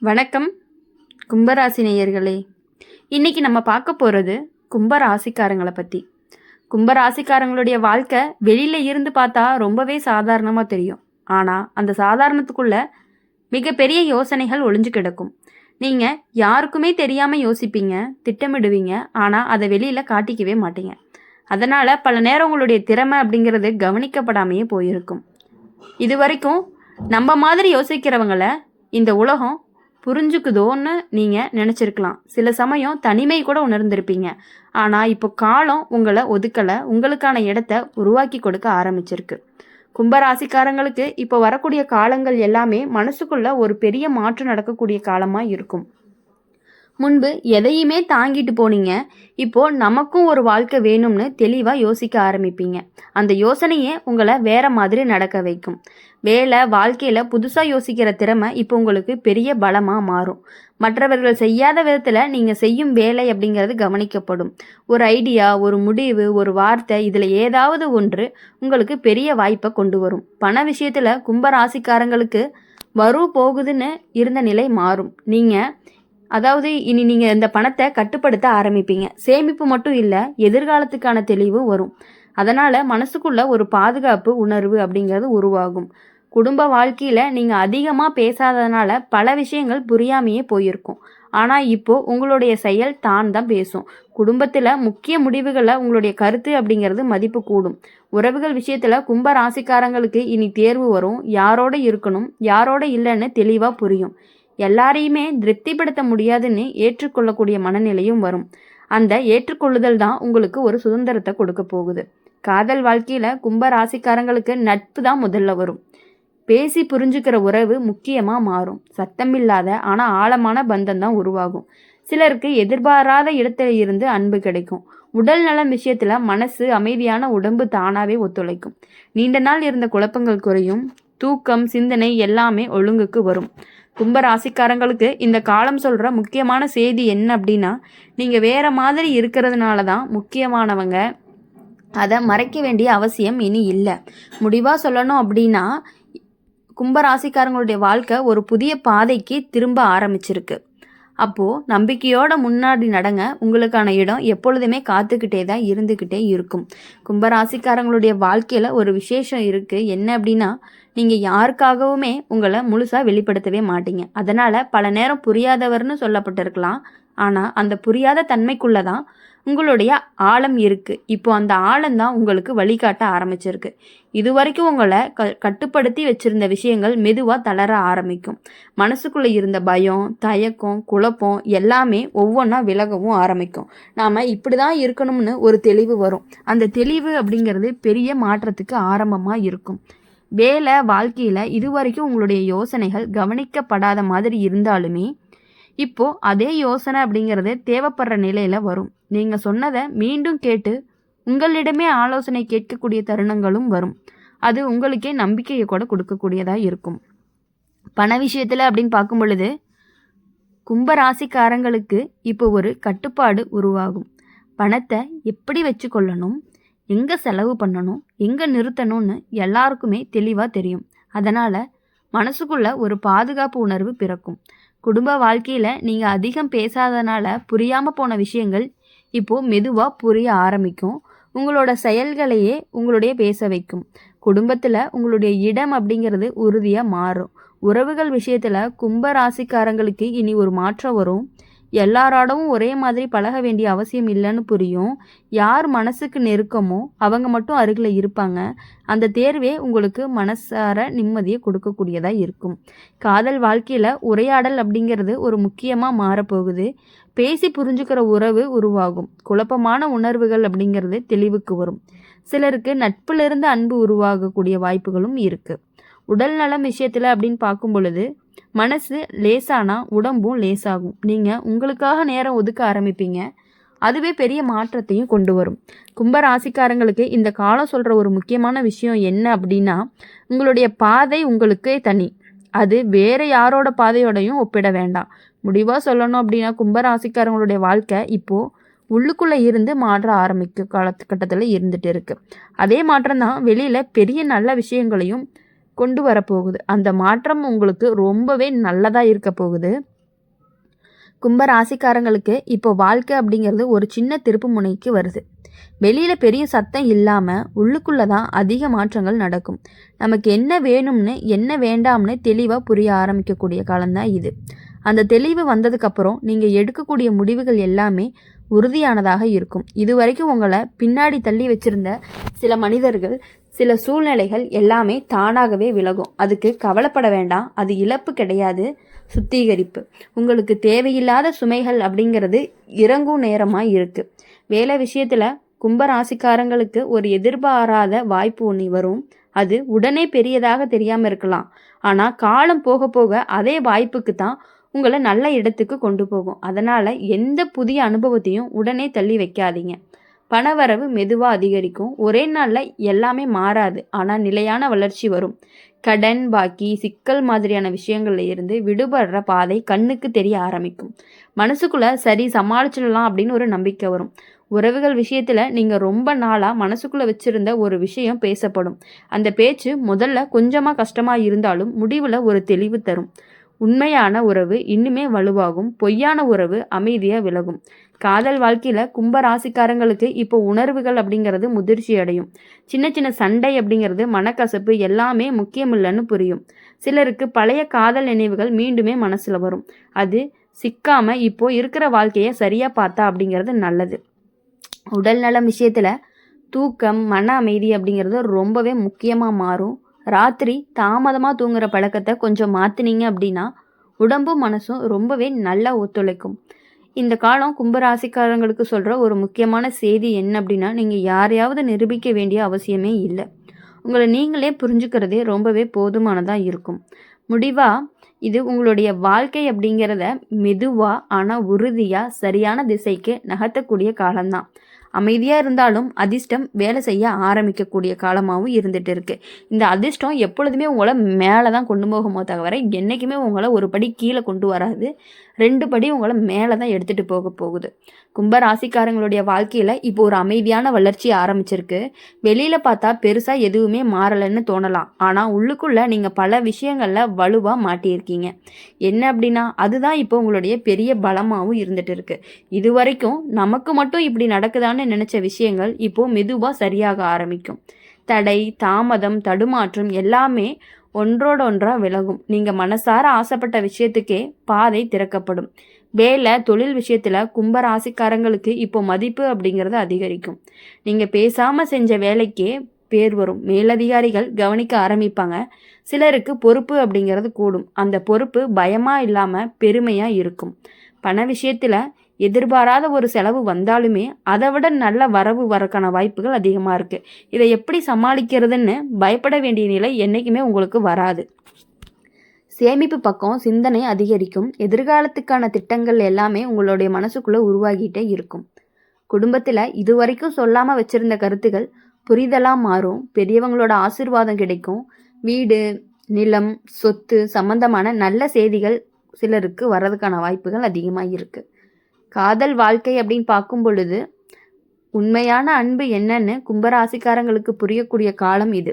வணக்கம் கும்பராசி நேயர்களே. இன்னைக்கு நம்ம பார்க்க போகிறது கும்பராசிக்காரங்களை பற்றி. கும்பராசிக்காரங்களுடைய வாழ்க்கை வெளியில் இருந்து பார்த்தா ரொம்பவே சாதாரணமாக தெரியும். ஆனால் அந்த சாதாரணத்துக்குள்ள மிகப்பெரிய யோசனைகள் ஒளிஞ்சு கிடக்கும். நீங்கள் யாருக்குமே தெரியாமல் யோசிப்பீங்க, திட்டமிடுவீங்க, ஆனால் அதை வெளியில் காட்டிக்கவே மாட்டீங்க. அதனால் பல நேரம் உங்களுடைய திறமை அப்படிங்கிறது கவனிக்கப்படாமையே போயிருக்கும். இது வரைக்கும் நம்ம மாதிரி யோசிக்கிறவங்கள இந்த உலகம் புரிஞ்சுக்குதோன்னு நீங்கள் நினச்சிருக்கலாம். சில சமயம் தனிமை கூட உணர்ந்திருப்பீங்க. ஆனால் இப்போ காலம் உங்களை ஒதுக்கலை, உங்களுக்கான இடத்த உருவாக்கி கொடுக்க ஆரம்பிச்சிருக்கு. கும்பராசிக்காரங்களுக்கு இப்போ வரக்கூடிய காலங்கள் எல்லாமே மனசுக்குள்ள ஒரு பெரிய மாற்றம் நடக்கக்கூடிய காலமாக இருக்கும். முன்பு எதையுமே தாங்கிட்டு போனீங்க, இப்போ நமக்கும் ஒரு வாழ்க்கை வேணும்னு தெளிவாக யோசிக்க ஆரம்பிப்பீங்க. அந்த யோசனையே உங்களை வேற மாதிரி நடக்க வைக்கும். வேலை வாழ்க்கையில் புதுசாக யோசிக்கிற திறமை இப்போ உங்களுக்கு பெரிய பலமாக மாறும். மற்றவர்கள் செய்யாத விதத்தில் நீங்கள் செய்யும் வேலை அப்படிங்கிறது கவனிக்கப்படும். ஒரு ஐடியா, ஒரு முடிவு, ஒரு வார்த்தை, இதில் ஏதாவது ஒன்று உங்களுக்கு பெரிய வாய்ப்பை கொண்டு வரும். பண விஷயத்தில் கும்பராசிக்காரங்களுக்கு வரும் போகுதுன்னு இருந்த நிலை மாறும். இனி நீங்கள் இந்த பணத்தை கட்டுப்படுத்த ஆரம்பிப்பீங்க. சேமிப்பு மட்டும் இல்லை, எதிர்காலத்துக்கான தெளிவு வரும். அதனால் மனசுக்குள்ள ஒரு பாதுகாப்பு உணர்வு அப்படிங்கிறது உருவாகும். குடும்ப வாழ்க்கையில் நீங்கள் அதிகமாக பேசாததுனால பல விஷயங்கள் புரியாமையே போயிருக்கும். ஆனால் இப்போது உங்களுடைய செயல் தான் பேசும். குடும்பத்தில் முக்கிய முடிவுகளில் உங்களுடைய கருத்து அப்படிங்கிறது மதிப்பு கூடும். உறவுகள் விஷயத்தில் கும்ப ராசிக்காரங்களுக்கு இனி தேர்வு வரும். யாரோட இருக்கணும், யாரோட இல்லைன்னு தெளிவாக புரியும். எல்லாரையுமே திருப்திப்படுத்த முடியாதுன்னு ஏற்றுக்கொள்ளக்கூடிய மனநிலையும் வரும். அந்த ஏற்றுக்கொள்ளுதல் தான் உங்களுக்கு ஒரு சுதந்திரத்தை கொடுக்க போகுது. காதல் வாழ்க்கையில் கும்ப ராசிக்காரங்களுக்கு நட்பு தான் முதல்ல வரும். பேசி புரிஞ்சுக்கிற உறவு முக்கியமாக மாறும். சத்தமில்லாத ஆனால் ஆழமான பந்தம் தான் உருவாகும். சிலருக்கு எதிர்பாராத இடத்துல இருந்து அன்பு கிடைக்கும். உடல் நலம் விஷயத்தில் மனசு அமைதியான, உடம்பு தானாகவே ஒத்துழைக்கும். நீண்ட நாள் இருந்த குழப்பங்கள் குறையும். தூக்கம், சிந்தனை எல்லாமே ஒழுங்குக்கு வரும். கும்ப ராசிக்காரங்களுக்கு இந்த காலம் சொல்கிற முக்கியமான செய்தி என்ன அப்படின்னா, நீங்கள் வேறு மாதிரி இருக்கிறதுனால தான் முக்கியமானவங்க, அதை மறைக்க வேண்டிய அவசியம் இனி இல்லை. முடிவாக சொல்லணும் அப்படின்னா, கும்பராசிக்காரங்களுடைய வாழ்க்கை ஒரு புதிய பாதைக்கு திரும்ப ஆரம்பிச்சிருக்கு. அப்போது நம்பிக்கையோட முன்னாடி நடங்க. உங்களுக்கான இடம் எப்பொழுதுமே காத்துக்கிட்டே தான் இருந்துக்கிட்டே இருக்கும். கும்பராசிக்காரங்களுடைய வாழ்க்கையில் ஒரு விசேஷம் இருக்குது. என்ன அப்படின்னா, நீங்கள் யாருக்காகவுமே உங்களை முழுசாக வெளிப்படுத்தவே மாட்டீங்க. அதனால் பல நேரம் புரியாதவர்னு சொல்லப்பட்டிருக்கலாம். ஆனால் அந்த புரியாத தன்மைக்குள்ளே தான் உங்களுடைய ஆழம் இருக்குது. இப்போ அந்த ஆழம்தான் உங்களுக்கு வழிகாட்ட ஆரம்பிச்சிருக்கு. இது வரைக்கும் உங்களை கட்டுப்படுத்தி வச்சுருந்த விஷயங்கள் மெதுவாக தளர ஆரம்பிக்கும். மனசுக்குள்ளே இருந்த பயம், தயக்கம், குழப்பம் எல்லாமே ஒவ்வொன்றா விலகவும் ஆரம்பிக்கும். நாம் இப்படி தான் இருக்கணும்னு ஒரு தெளிவு வரும். அந்த தெளிவு அப்படிங்கிறது பெரிய மாற்றத்துக்கு ஆரம்பமாக இருக்கும். வேலை வாழ்க்கையில் இதுவரைக்கும் உங்களுடைய யோசனைகள் கவனிக்கப்படாத மாதிரி இருந்தாலுமே இப்போது அதே யோசனை அப்படிங்கிறது தேவைப்படுற நிலையில் வரும். நீங்கள் சொன்னதை மீண்டும் கேட்டு உங்களிடமே ஆலோசனை கேட்கக்கூடிய தருணங்களும் வரும். அது உங்களுக்கே நம்பிக்கையை கூட கொடுக்கக்கூடியதாக இருக்கும். பண விஷயத்தில் அப்படின்னு பார்க்கும் பொழுது கும்பராசிக்காரங்களுக்கு இப்போ ஒரு கட்டுப்பாடு உருவாகும். பணத்தை எப்படி வச்சுக்கொள்ளணும், எங்கே செலவு பண்ணணும், எங்கே நிறுத்தணும்னு எல்லாருக்குமே தெளிவாக தெரியும். அதனால் மனசுக்குள்ள ஒரு பாதுகாப்பு உணர்வு பிறக்கும். குடும்ப வாழ்க்கையில் நீங்கள் அதிகம் பேசாதனால புரியாமல் போன விஷயங்கள் இப்போது மெதுவாக புரிய ஆரம்பிக்கும். உங்களோட செயல்களையே உங்களுடைய பேச வைக்கும். குடும்பத்தில் உங்களுடைய இடம் அப்படிங்கிறது உறுதியாக மாறும். உறவுகள் விஷயத்தில் கும்ப ராசிக்காரங்களுக்கு இனி ஒரு மாற்றம் வரும். எல்லாரோடவும் ஒரே மாதிரி பழக வேண்டிய அவசியம் இல்லைன்னு புரியும். யார் மனசுக்கு நெருக்கமோ அவங்க மட்டும் அருகில் இருப்பாங்க. அந்த தேர்வே உங்களுக்கு மனசார நிம்மதியை கொடுக்கக்கூடியதாக இருக்கும். காதல் வாழ்க்கையில் உரையாடல் அப்படிங்கிறது ஒரு முக்கியமாக மாறப்போகுது. பேசி புரிஞ்சுக்கிற உறவு உருவாகும். குழப்பமான உணர்வுகள் அப்படிங்கிறது தெளிவுக்கு வரும். சிலருக்கு நட்பிலிருந்து அன்பு உருவாகக்கூடிய வாய்ப்புகளும் இருக்குது. உடல் நலம் விஷயத்தில் அப்படின்னு பார்க்கும் பொழுது மனசு லேசானா உடம்பும் லேசாகும். நீங்கள் உங்களுக்காக நேரம் ஒதுக்க ஆரம்பிப்பீங்க. அதுவே பெரிய மாற்றத்தையும் கொண்டு வரும். கும்ப ராசிக்காரங்களுக்கு இந்த காலம் சொல்கிற ஒரு முக்கியமான விஷயம் என்ன அப்படின்னா, உங்களுடைய பாதை உங்களுக்கே தனி. அது வேறு யாரோட பாதையோடையும் ஒப்பிட வேண்டாம். முடிவாக சொல்லணும் அப்படின்னா கும்ப ராசிக்காரங்களுடைய வாழ்க்கை இப்போது உள்ளுக்குள்ளே இருந்து மாற்ற ஆரம்பிக்கும் காலகட்டத்தில் இருந்துகிட்டு இருக்குது. அதே மாற்றம் தான் வெளியில் பெரிய நல்ல விஷயங்களையும் கொண்டு வரப்போகுது. அந்த மாற்றம் உங்களுக்கு ரொம்பவே நல்லதாக இருக்க போகுது. கும்ப ராசிக்காரங்களுக்கு இப்போ வாழ்க்கை அப்படிங்கிறது ஒரு சின்ன திருப்பு முனைக்கு வருது. வெளியில் பெரிய சத்தம் இல்லாமல் உள்ளுக்குள்ளே தான் அதிக மாற்றங்கள் நடக்கும். நமக்கு என்ன வேணும்னு என்ன வேண்டாம்னு தெளிவாக புரிய ஆரம்பிக்கக்கூடிய காலம்தான் இது. அந்த தெளிவு வந்ததுக்கப்புறம் நீங்கள் எடுக்கக்கூடிய முடிவுகள் எல்லாமே உறுதியானதாக இருக்கும். இதுவரைக்கும் உங்களை பின்னாடி தள்ளி வச்சிருந்த சில மனிதர்கள், சில சூழ்நிலைகள் எல்லாமே தானாகவே விலகும். அதுக்கு கவலைப்பட வேண்டாம். அது இழப்பு கிடையாது, சுத்திகரிப்பு. உங்களுக்கு தேவையில்லாத சுமைகள் அப்படிங்கிறது இறங்கும் நேரமாக இருக்குது. வேலை விஷயத்தில் கும்பராசிக்காரங்களுக்கு ஒரு எதிர்பாராத வாய்ப்பு ஒன்று வரும். அது உடனே பெரியதாக தெரியாமல் இருக்கலாம். ஆனால் காலம் போக போக அதே வாய்ப்புக்கு தான் உங்களை நல்ல இடத்துக்கு கொண்டு போகும். அதனால் எந்த புதிய அனுபவத்தையும் உடனே தள்ளி வைக்காதீங்க. பணவரவு மெதுவாக அதிகரிக்கும். ஒரே நாளில் எல்லாமே மாறாது, ஆனால் நிலையான வளர்ச்சி வரும். கடன், பாக்கி, சிக்கல் மாதிரியான விஷயங்கள்ல இருந்து விடுபடுற பாதை கண்ணுக்கு தெரிய ஆரம்பிக்கும். மனசுக்குள்ளே சரி சமாளிச்சிடலாம் அப்படின்னு ஒரு நம்பிக்கை வரும். உறவுகள் விஷயத்தில் நீங்கள் ரொம்ப நாளாக மனசுக்குள்ளே வச்சுருந்த ஒரு விஷயம் பேசப்படும். அந்த பேச்சு முதல்ல கொஞ்சமாக கஷ்டமாக இருந்தாலும் முடிவில் ஒரு தெளிவு தரும். உண்மையான உறவு இன்னுமே வலுவாகும். பொய்யான உறவு அமைதியாக விலகும். காதல் வாழ்க்கையில் கும்ப ராசிக்காரங்களுக்கு இப்போ உணர்வுகள் அப்படிங்கிறது முதிர்ச்சி அடையும். சின்ன சின்ன சண்டை அப்படிங்கிறது, மனக்கசப்பு எல்லாமே முக்கியமில்லைன்னு புரியும். சிலருக்கு பழைய காதல் நினைவுகள் மீண்டுமே மனசில் வரும். அது சிக்காமல் இப்போ இருக்கிற வாழ்க்கையை சரியாக பார்த்தா அப்படிங்கிறது நல்லது. உடல் நலம் விஷயத்தில் தூக்கம், மன அமைதி அப்படிங்கிறது ரொம்பவே முக்கியமாக மாறும். ராத்திரி தாமதமாக தூங்குற பழக்கத்தை கொஞ்சம் மாற்றினீங்க அப்படின்னா உடம்பும் மனசும் ரொம்பவே நல்லா ஒத்துழைக்கும். இந்த காலம் கும்பராசிக்காரங்களுக்கு சொல்கிற ஒரு முக்கியமான செய்தி என்ன அப்படின்னா, நீங்கள் யாரையாவது நிரூபிக்க வேண்டிய அவசியமே இல்லை. உங்களை நீங்களே புரிஞ்சுக்கிறதே ரொம்பவே போதுமானதாக இருக்கும். முடிவாக இது உங்களுடைய வாழ்க்கை அப்படிங்கிறத மெதுவாக ஆனால் உறுதியாக சரியான திசைக்கு நகர்த்தக்கூடிய காலம்தான். அமைதியாக இருந்தாலும் அதிர்ஷ்டம் வேலை செய்ய ஆரம்பிக்கக்கூடிய காலமாகவும் இருந்துகிட்டு இருக்குது. இந்த அதிர்ஷ்டம் எப்பொழுதுமே உங்களை மேலே தான் கொண்டு போகுமோ தவிர என்றைக்குமே உங்களை ஒரு படி கீழே கொண்டு வராது. 2 படி உங்களை மேலே தான் எடுத்துகிட்டு போகுது. கும்ப ராசிக்காரங்களுடைய வாழ்க்கையில் இப்போ ஒரு அமைதியான வளர்ச்சி ஆரம்பிச்சிருக்கு. வெளியில் பார்த்தா பெருசாக எதுவுமே மாறலைன்னு தோணலாம். ஆனால் உள்ளுக்குள்ளே நீங்கள் பல விஷயங்களில் வலுவாக மாட்டியிருக்கீங்க. என்ன அப்படின்னா அதுதான் இப்போ உங்களுடைய பெரிய பலமாகவும் இருந்துகிட்டு இருக்குது. இது வரைக்கும் நமக்கு மட்டும் இப்படி நடக்குதான்னு நினைச்ச விஷயங்கள் இப்போ மெதுவாக சரியாக ஆரம்பிக்கும். தடை, தாமதம், தடுமாற்றம் எல்லாமே ஒன்றோட ஒன்றா விலகும். நீங்கள் மனசார ஆசைப்பட்ட விஷயத்துக்கே பாதை திறக்கப்படும். வேலை, தொழில் விஷயத்தில் கும்ப ராசிக்காரங்களுக்கு இப்போ மதிப்பு அப்படிங்கிறது அதிகரிக்கும். நீங்கள் பேசாமல் செஞ்ச வேலைக்கே பேர் வரும். மேலதிகாரிகள் கவனிக்க ஆரம்பிப்பாங்க. சிலருக்கு பொறுப்பு அப்படிங்கிறது கூடும். அந்த பொறுப்பு பயமாக இல்லாமல் பெருமையாக இருக்கும். பண விஷயத்தில் எதிர்பாராத ஒரு செலவு வந்தாலுமே அதை விட நல்ல வரவு வரக்கான வாய்ப்புகள் அதிகமாக இருக்குது. இதை எப்படி சமாளிக்கிறதுன்னு பயப்பட வேண்டிய நிலை என்றைக்குமே உங்களுக்கு வராது. சேமிப்பு பக்கம் சிந்தனை அதிகரிக்கும். எதிர்காலத்துக்கான திட்டங்கள் எல்லாமே உங்களுடைய மனசுக்குள்ளே உருவாகிட்டே இருக்கும். குடும்பத்தில் இதுவரைக்கும் சொல்லாமல் வச்சுருந்த கருத்துக்கள் புரிதலாக மாறும். பெரியவங்களோட ஆசீர்வாதம் கிடைக்கும். வீடு, நிலம், சொத்து சம்பந்தமான நல்ல செய்திகள் சிலருக்கு வர்றதுக்கான வாய்ப்புகள் அதிகமாக இருக்குது. காதல் வாழ்க்கை அப்படின்னு பார்க்கும் பொழுது உண்மையான அன்பு என்னன்னு கும்பராசிக்காரங்களுக்கு புரியக்கூடிய காலம் இது.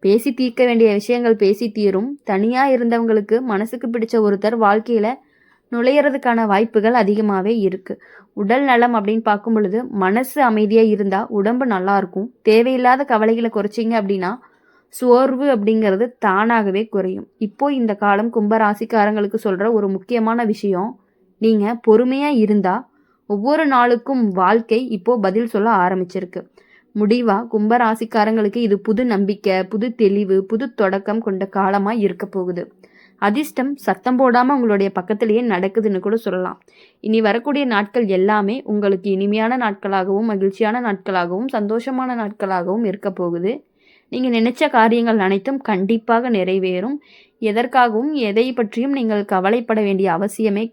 பேசி தீர்க்க வேண்டிய விஷயங்கள் பேசி தீரும். தனியாக இருந்தவங்களுக்கு மனசுக்கு பிடிச்ச ஒருத்தர் வாழ்க்கையில் நுழையிறதுக்கான வாய்ப்புகள் அதிகமாகவே இருக்குது. உடல் நலம் அப்படின்னு பார்க்கும் பொழுது மனசு அமைதியாக இருந்தால் உடம்பு நல்லாயிருக்கும். தேவையில்லாத கவலைகளை குறைச்சிங்க அப்படின்னா சோர்வு அப்படிங்கிறது தானாகவே குறையும். இப்போ இந்த காலம் கும்பராசிக்காரங்களுக்கு சொல்கிற ஒரு முக்கியமான விஷயம், நீங்கள் பொறுமையாக இருந்தால் ஒவ்வொரு நாளுக்கும் வாழ்க்கை இப்போது பதில் சொல்ல ஆரம்பிச்சிருக்கு. முடிவாக கும்பராசிக்காரங்களுக்கு இது புது நம்பிக்கை, புது தெளிவு, புது தொடக்கம் கொண்ட காலமாக இருக்க போகுது. அதிர்ஷ்டம் சத்தம் போடாமல் உங்களுடைய பக்கத்திலேயே நடக்குதுன்னு கூட சொல்லலாம். இனி வரக்கூடிய நாட்கள் எல்லாமே உங்களுக்கு இனிமையான நாட்களாகவும் மகிழ்ச்சியான நாட்களாகவும் சந்தோஷமான நாட்களாகவும் இருக்க போகுது. நீங்கள் நினைச்ச காரியங்கள் அனைத்தும் கண்டிப்பாக நிறைவேறும். எதற்காகவும் எதை பற்றியும் நீங்கள் கவலைப்பட வேண்டிய அவசியமே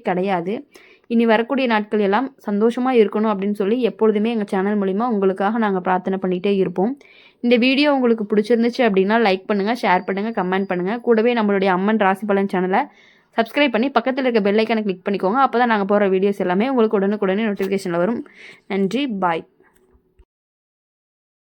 கிடையாது. இனி வரக்கூடிய நாட்கள் எல்லாம் சந்தோஷமாக இருக்கணும் அப்படின்னு சொல்லி எப்பொழுதுமே எங்கள் சேனல் மூலிமா உங்களுக்காக நாங்கள் பிரார்த்தனை பண்ணிகிட்டே இருப்போம். இந்த வீடியோ உங்களுக்கு பிடிச்சிருந்துச்சு அப்படின்னா லைக் பண்ணுங்கள், ஷேர் பண்ணுங்கள், கமெண்ட் பண்ணுங்கள். கூடவே நம்மளுடைய அம்மன் ராசி பலன் சேனலை சப்ஸ்கிரைப் பண்ணி பக்கத்தில் இருக்க பெல் ஐக்கானை கிளிக் பண்ணிக்கோங்க. அப்போ தான் நாங்கள் போகிற வீடியோஸ் எல்லாமே உங்களுக்கு உடனுக்குடனே நோட்டிஃபிகேஷனில் வரும். நன்றி, பாய்.